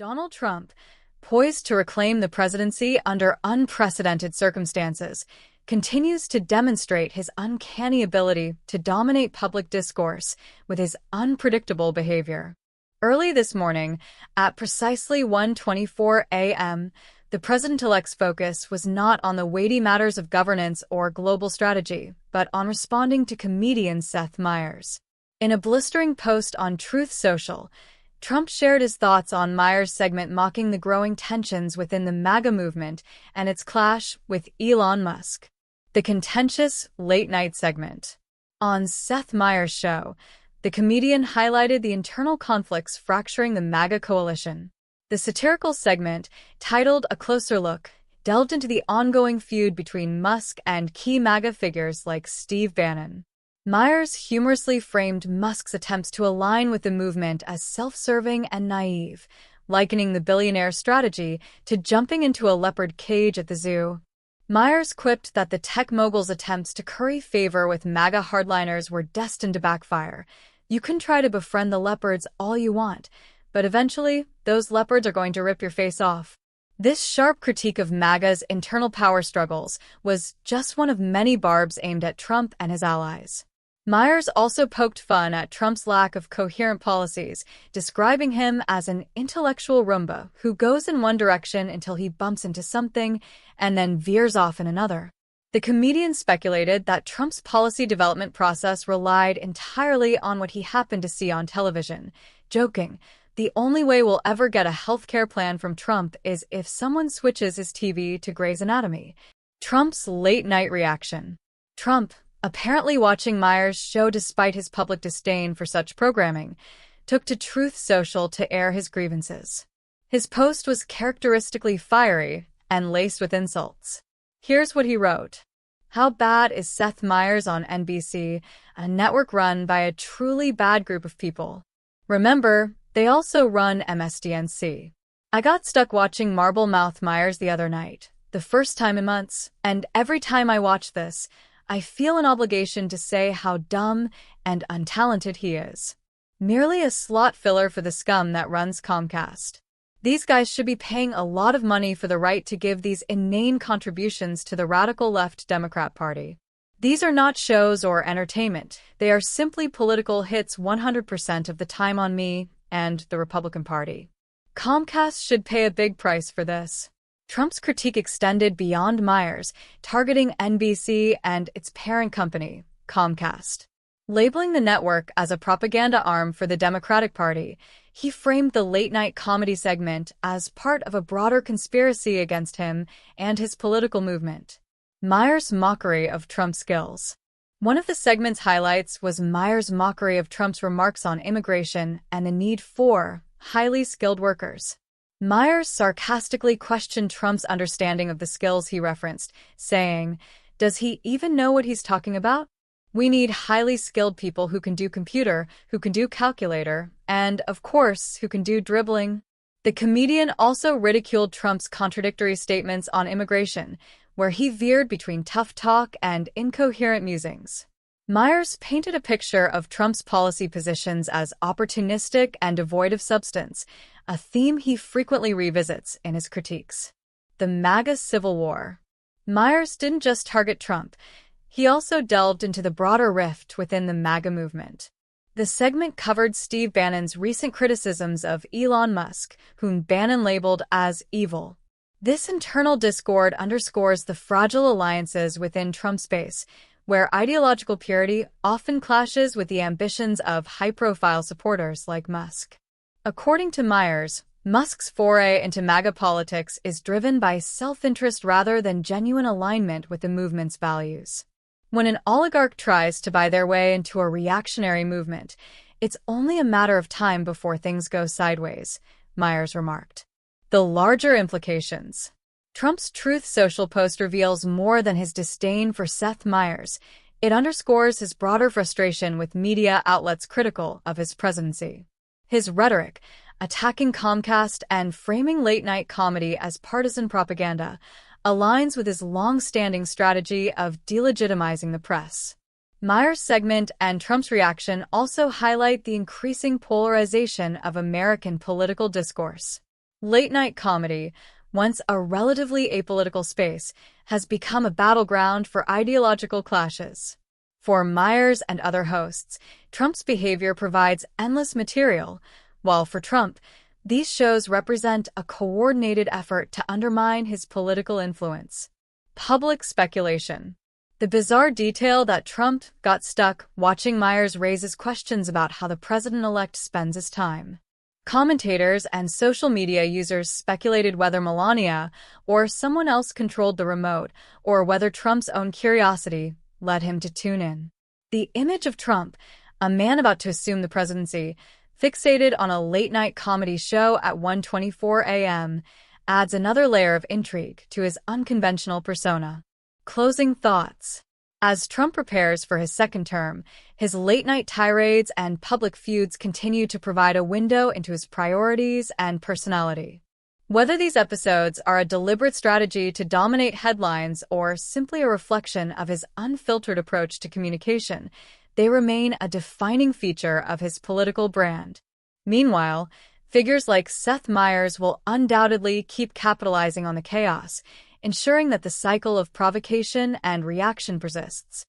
Donald Trump, poised to reclaim the presidency under unprecedented circumstances, continues to demonstrate his uncanny ability to dominate public discourse with his unpredictable behavior. Early this morning, at precisely 1:24 a.m., the president-elect's focus was not on the weighty matters of governance or global strategy, but on responding to comedian Seth Meyers. In a blistering post on Truth Social, Trump shared his thoughts on Meyers' segment mocking the growing tensions within the MAGA movement and its clash with Elon Musk. The contentious late-night segment. On Seth Meyers' show, the comedian highlighted the internal conflicts fracturing the MAGA coalition. The satirical segment, titled A Closer Look, delved into the ongoing feud between Musk and key MAGA figures like Steve Bannon. Meyers humorously framed Musk's attempts to align with the movement as self-serving and naive, likening the billionaire's strategy to jumping into a leopard cage at the zoo. Meyers quipped that the tech mogul's attempts to curry favor with MAGA hardliners were destined to backfire. You can try to befriend the leopards all you want, but eventually, those leopards are going to rip your face off. This sharp critique of MAGA's internal power struggles was just one of many barbs aimed at Trump and his allies. Meyers also poked fun at Trump's lack of coherent policies, describing him as an intellectual Roomba who goes in one direction until he bumps into something and then veers off in another. The comedian speculated that Trump's policy development process relied entirely on what he happened to see on television, joking, "The only way we'll ever get a healthcare plan from Trump is if someone switches his TV to Grey's Anatomy." Trump's late-night reaction. Trump, apparently watching Meyers' show despite his public disdain for such programming, took to Truth Social to air his grievances. His post was characteristically fiery and laced with insults. Here's what he wrote. "How bad is Seth Meyers on NBC, a network run by a truly bad group of people? Remember, they also run MSDNC. I got stuck watching Marble Mouth Meyers the other night, the first time in months, and every time I watch this, I feel an obligation to say how dumb and untalented he is. Merely a slot filler for the scum that runs Comcast. These guys should be paying a lot of money for the right to give these inane contributions to the radical left Democrat Party. These are not shows or entertainment. They are simply political hits 100% of the time on me and the Republican Party. Comcast should pay a big price for this." Trump's critique extended beyond Meyers, targeting NBC and its parent company, Comcast. Labeling the network as a propaganda arm for the Democratic Party, he framed the late-night comedy segment as part of a broader conspiracy against him and his political movement. Meyers' mockery of Trump's skills. One of the segment's highlights was Meyers' mockery of Trump's remarks on immigration and the need for highly skilled workers. Meyers sarcastically questioned Trump's understanding of the skills he referenced, saying, "Does he even know what he's talking about? We need highly skilled people who can do computer, who can do calculator, and, of course, who can do dribbling." The comedian also ridiculed Trump's contradictory statements on immigration, where he veered between tough talk and incoherent musings. Meyers painted a picture of Trump's policy positions as opportunistic and devoid of substance, a theme he frequently revisits in his critiques. The MAGA Civil War. Meyers didn't just target Trump. He also delved into the broader rift within the MAGA movement. The segment covered Steve Bannon's recent criticisms of Elon Musk, whom Bannon labeled as evil. This internal discord underscores the fragile alliances within Trump's base, where ideological purity often clashes with the ambitions of high-profile supporters like Musk. According to Meyers, Musk's foray into MAGA politics is driven by self-interest rather than genuine alignment with the movement's values. When an oligarch tries to buy their way into a reactionary movement, it's only a matter of time before things go sideways, Meyers remarked. The larger implications. Trump's Truth Social post reveals more than his disdain for Seth Meyers. It underscores his broader frustration with media outlets critical of his presidency. His rhetoric, attacking Comcast and framing late-night comedy as partisan propaganda, aligns with his long-standing strategy of delegitimizing the press. Meyers' segment and Trump's reaction also highlight the increasing polarization of American political discourse. Late-night comedy, once a relatively apolitical space, has become a battleground for ideological clashes. For Meyers and other hosts, Trump's behavior provides endless material, while for Trump, these shows represent a coordinated effort to undermine his political influence. Public speculation. The bizarre detail that Trump got stuck watching Meyers raises questions about how the president-elect spends his time. Commentators and social media users speculated whether Melania or someone else controlled the remote, or whether Trump's own curiosity led him to tune in. The image of Trump, a man about to assume the presidency, fixated on a late-night comedy show at 1:24 a.m., adds another layer of intrigue to his unconventional persona. Closing thoughts. As Trump prepares for his second term, his late-night tirades and public feuds continue to provide a window into his priorities and personality. Whether these episodes are a deliberate strategy to dominate headlines or simply a reflection of his unfiltered approach to communication, they remain a defining feature of his political brand. Meanwhile, figures like Seth Meyers will undoubtedly keep capitalizing on the chaos, ensuring that the cycle of provocation and reaction persists.